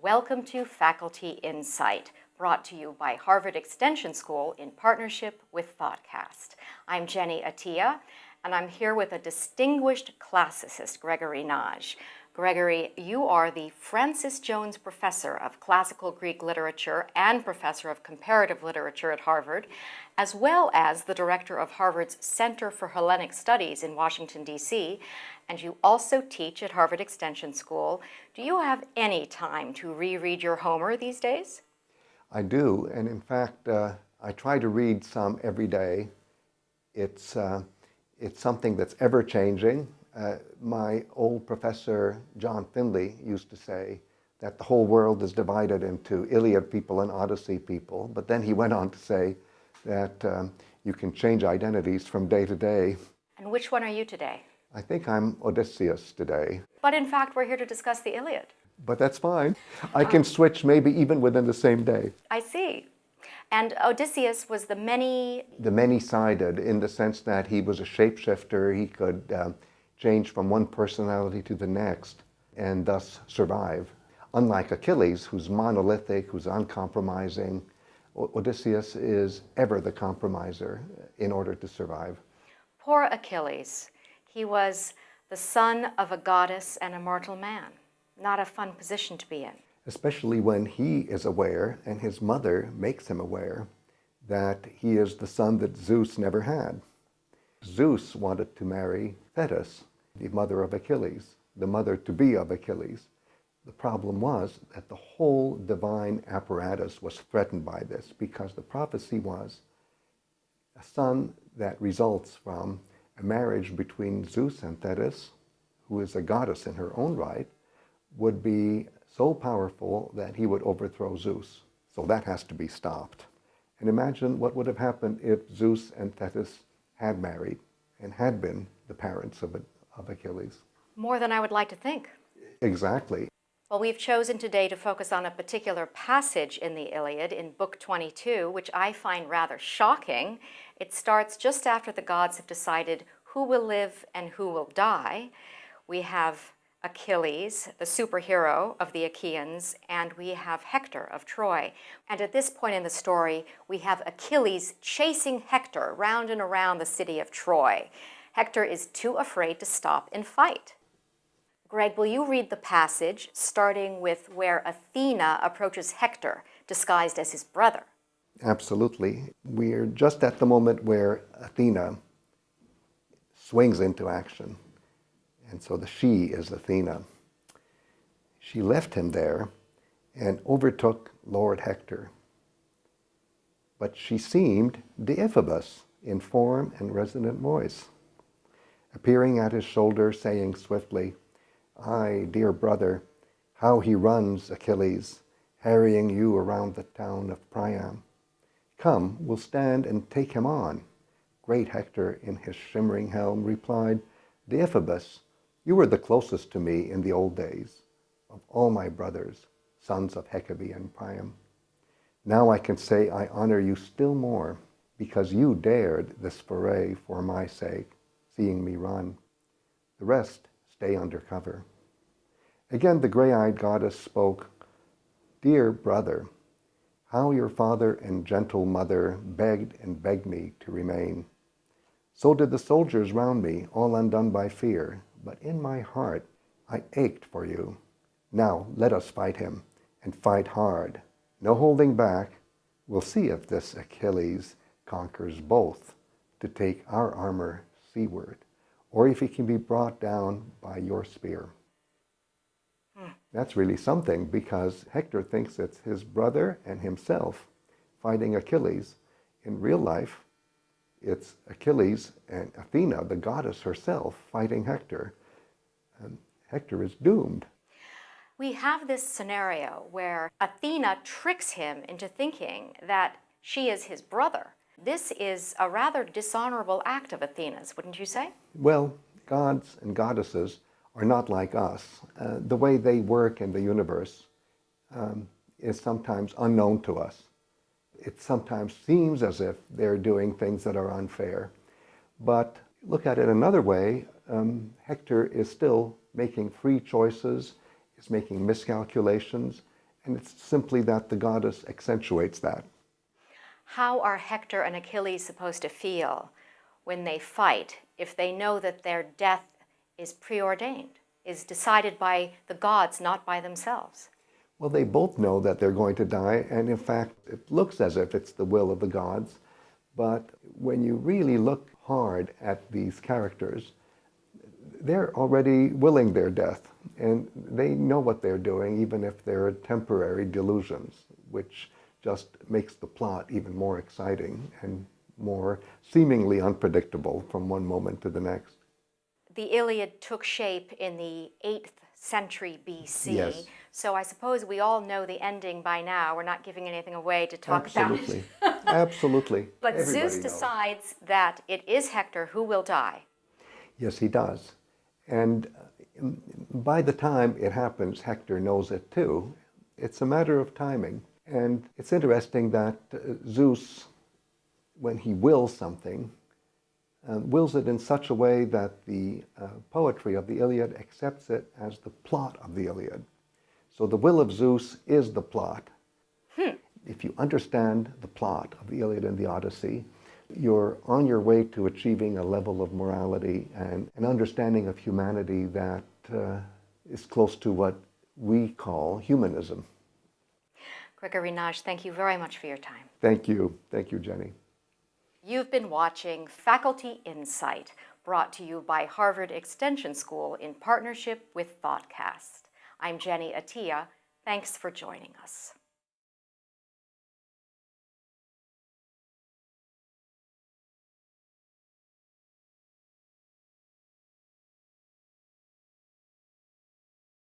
Welcome to Faculty Insight, brought to you by Harvard Extension School in partnership with ThoughtCast. I'm Jenny Atia, and I'm here with a distinguished classicist, Gregory Nagy. Gregory, you are the Francis Jones Professor of Classical Greek Literature and Professor of Comparative Literature at Harvard, as well as the Director of Harvard's Center for Hellenic Studies in Washington, D.C., and you also teach at Harvard Extension School. Do you have any time to reread your Homer these days? I do, and in fact, I try to read some every day. It's something that's ever-changing. My old professor, John Finley, used to say that the whole world is divided into Iliad people and Odyssey people, but then he went on to say that you can change identities from day to day. And which one are you today? I think I'm Odysseus today. But in fact, we're here to discuss the Iliad. But that's fine. I can switch maybe even within the same day. I see. And Odysseus was the many-sided, in the sense that he was a shapeshifter. He could change from one personality to the next and thus survive. Unlike Achilles, who's monolithic, who's uncompromising, Odysseus is ever the compromiser in order to survive. Poor Achilles. He was the son of a goddess and a mortal man. Not a fun position to be in. Especially when he is aware, and his mother makes him aware, that he is the son that Zeus never had. Zeus wanted to marry Thetis, the mother of Achilles, the mother-to-be of Achilles. The problem was that the whole divine apparatus was threatened by this, because the prophecy was a son that results from a marriage between Zeus and Thetis, who is a goddess in her own right, would be so powerful that he would overthrow Zeus. So that has to be stopped. And imagine what would have happened if Zeus and Thetis had married and had been the parents of Achilles. More than I would like to think. Exactly. Well, we've chosen today to focus on a particular passage in the Iliad in Book 22, which I find rather shocking. It starts just after the gods have decided who will live and who will die. We have Achilles, the superhero of the Achaeans, and we have Hector of Troy. And at this point in the story, we have Achilles chasing Hector round and around the city of Troy. Hector is too afraid to stop and fight. Greg, will you read the passage, starting with where Athena approaches Hector, disguised as his brother? Absolutely. We're just at the moment where Athena swings into action. And so the she is Athena. She left him there and overtook Lord Hector. But she seemed Deiphobus in form and resonant voice, appearing at his shoulder, saying swiftly, "Ay, dear brother, how he runs, Achilles, harrying you around the town of Priam. Come, we'll stand and take him on." Great Hector in his shimmering helm replied, "Deiphobus, you were the closest to me in the old days, of all my brothers, sons of Hecate and Priam. Now I can say I honor you still more, because you dared this foray for my sake, seeing me run. The rest stay under cover." Again the gray-eyed goddess spoke, "Dear brother, how your father and gentle mother begged and begged me to remain. So did the soldiers round me, all undone by fear, but in my heart I ached for you. Now let us fight him, and fight hard. No holding back. We'll see if this Achilles conquers both to take our armor seaward, or if he can be brought down by your spear." That's really something, because Hector thinks it's his brother and himself fighting Achilles. In real life, it's Achilles and Athena, the goddess herself, fighting Hector. And Hector is doomed. We have this scenario where Athena tricks him into thinking that she is his brother. This is a rather dishonorable act of Athena's, wouldn't you say? Well, gods and goddesses are not like us. The way they work in the universe is sometimes unknown to us. It sometimes seems as if they're doing things that are unfair. But look at it another way, Hector is still making free choices, is making miscalculations, and it's simply that the goddess accentuates that. How are Hector and Achilles supposed to feel when they fight if they know that their death is preordained, is decided by the gods, not by themselves? Well, they both know that they're going to die, and in fact, it looks as if it's the will of the gods. But when you really look hard at these characters, they're already willing their death, and they know what they're doing, even if they're temporary delusions, which just makes the plot even more exciting and more seemingly unpredictable from one moment to the next. The Iliad took shape in the 8th century BC, Yes. so I suppose we all know the ending by now. We're not giving anything away to talk Absolutely. about it. Absolutely. But Everybody Zeus knows. decides that it is Hector who will die. Yes, he does. And by the time it happens, Hector knows it too. It's a matter of timing. And it's interesting that Zeus, when he wills something, wills it in such a way that the poetry of the Iliad accepts it as the plot of the Iliad. So the will of Zeus is the plot. If you understand the plot of the Iliad and the Odyssey, you're on your way to achieving a level of morality and an understanding of humanity that is close to what we call humanism. Gregory Nagy, thank you very much for your time. Thank you. Thank you, Jenny. You've been watching Faculty Insight, brought to you by Harvard Extension School in partnership with ThoughtCast. I'm Jenny Atia. Thanks for joining us.